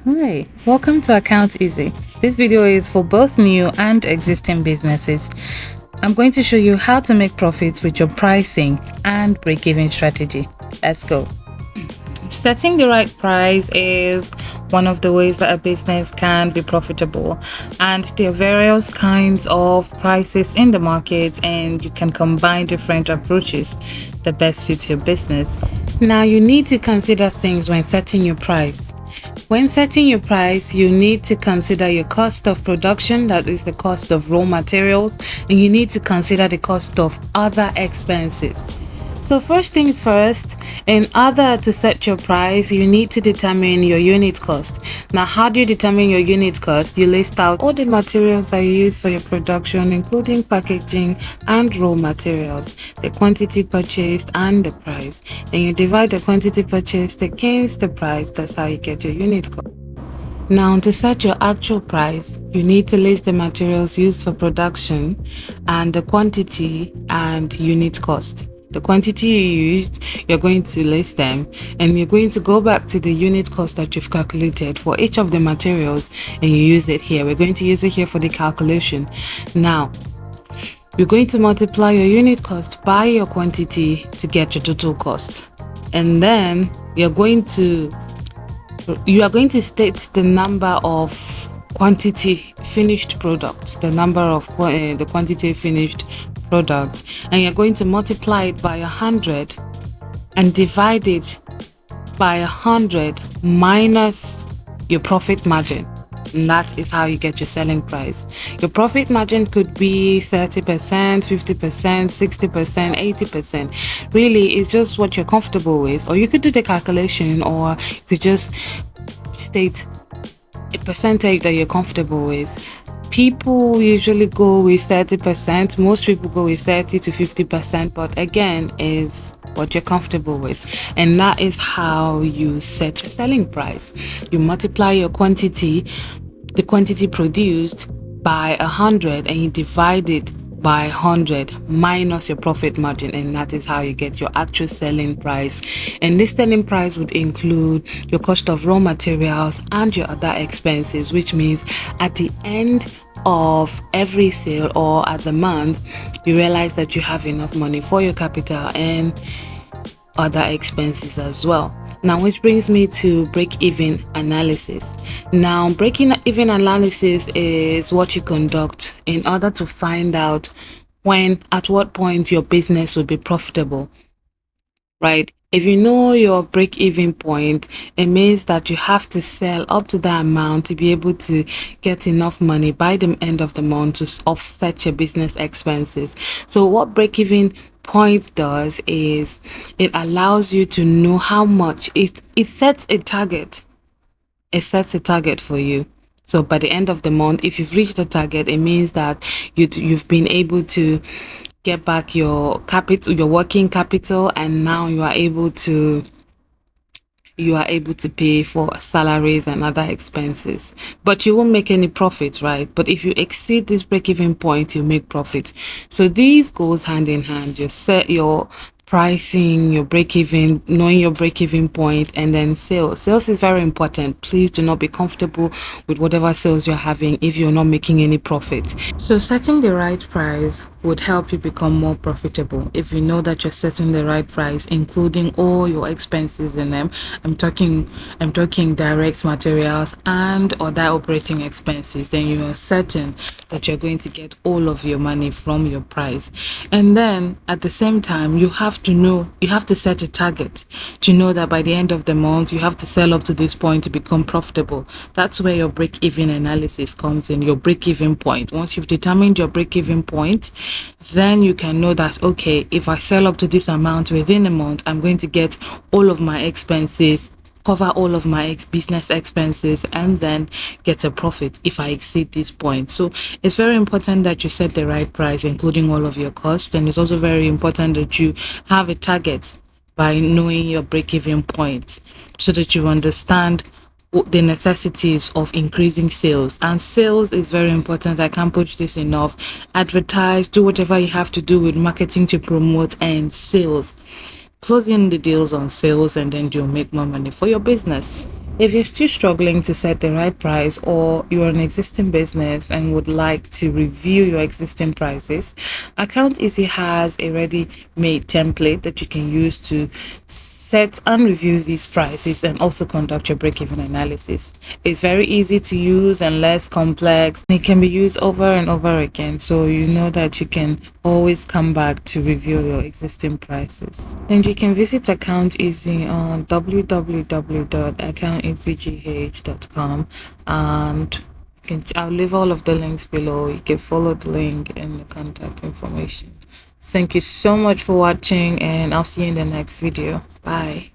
Hi, welcome to Account Easy. This video is for both new and existing businesses. I'm going to show you how to make profits with your pricing and break-even strategy. Let's go. Setting the right price is one of the ways that a business can be profitable, and there are various kinds of prices in the market, and you can combine different approaches that best suits your business. Now, you need to consider things when setting your price. When setting your price, you need to consider your cost of production, that is the cost of raw materials, and you need to consider the cost of other expenses. So first things first, in order to set your price, you need to determine your unit cost. Now, how do you determine your unit cost? You list out all the materials that you use for your production, including packaging and raw materials, the quantity purchased and the price. And you divide the quantity purchased against the price. That's how you get your unit cost. Now, to set your actual price, you need to list the materials used for production and the quantity and unit cost. The quantity you used, you're going to list them, and you're going to go back to the unit cost that you've calculated for each of the materials, and you use it here. We're going to use it here for the calculation. Now, you're going to multiply your unit cost by your quantity to get your total cost. And then you are going to state the number of quantity finished product, the number of the quantity finished product, and you're going to multiply it by 100 and divide it by 100 minus your profit margin. And that is how you get your selling price. Your profit margin could be 30%, 50%, 60%, 80%. Really, it's just what you're comfortable with. Or you could do the calculation, or you could just state a percentage that you're comfortable with. People usually go with 30%. Most people go with 30 to 50%, but again, is what you're comfortable with. And that is how you set your selling price. You multiply your quantity, the quantity produced, by 100, and you divide it by 100 minus your profit margin, and that is how you get your actual selling price. And this selling price would include your cost of raw materials and your other expenses, which means at the end of every sale or at the month, you realize that you have enough money for your capital and other expenses as well. Now, which brings me to break-even analysis. Now, break-even analysis is what you conduct in order to find out at what point your business will be profitable, right? If you know your break-even point, it means that you have to sell up to that amount to be able to get enough money by the end of the month to offset your business expenses. So what break-even point does is it allows you to know how much it sets a target. It sets a target for you. So by the end of the month, if you've reached the target, it means that you've been able to get back your capital, your working capital, and now you are able to pay for salaries and other expenses, but you won't make any profit, right? But if you exceed this break-even point, you make profit. So these goes hand in hand. You set your pricing, your break-even, knowing your break-even point, and then sales is very important. Please do not be comfortable with whatever sales you're having if you're not making any profit. So setting the right price would help you become more profitable if you know that you're setting the right price, including all your expenses in them. I'm talking direct materials and other operating expenses. Then you are certain that you're going to get all of your money from your price. And then at the same time, you have to set a target to know that by the end of the month you have to sell up to this point to become profitable. That's where your break-even analysis comes in. Your break-even point, once you've determined your break-even point, then you can know that, okay, if I sell up to this amount within a month, I'm going to get all of my expenses, cover all of my business expenses, and then get a profit if I exceed this point. So it's very important that you set the right price, including all of your costs. And it's also very important that you have a target by knowing your break-even point, so that you understand the necessities of increasing sales. And sales is very important. I can't push this enough. Advertise, do whatever you have to do with marketing to promote, and closing the deals on sales, and then you'll make more money for your business. If you're still struggling to set the right price, or you're an existing business and would like to review your existing prices, Account Easy has a ready-made template that you can use to set and review these prices and also conduct your break-even analysis. It's very easy to use and less complex. It can be used over and over again, so you know that you can always come back to review your existing prices. And you can visit Account Easy on www.accounteasygh.com, and I'll leave all of the links below. You can follow the link and the contact information. Thank you so much for watching, and I'll see you in the next video. Bye.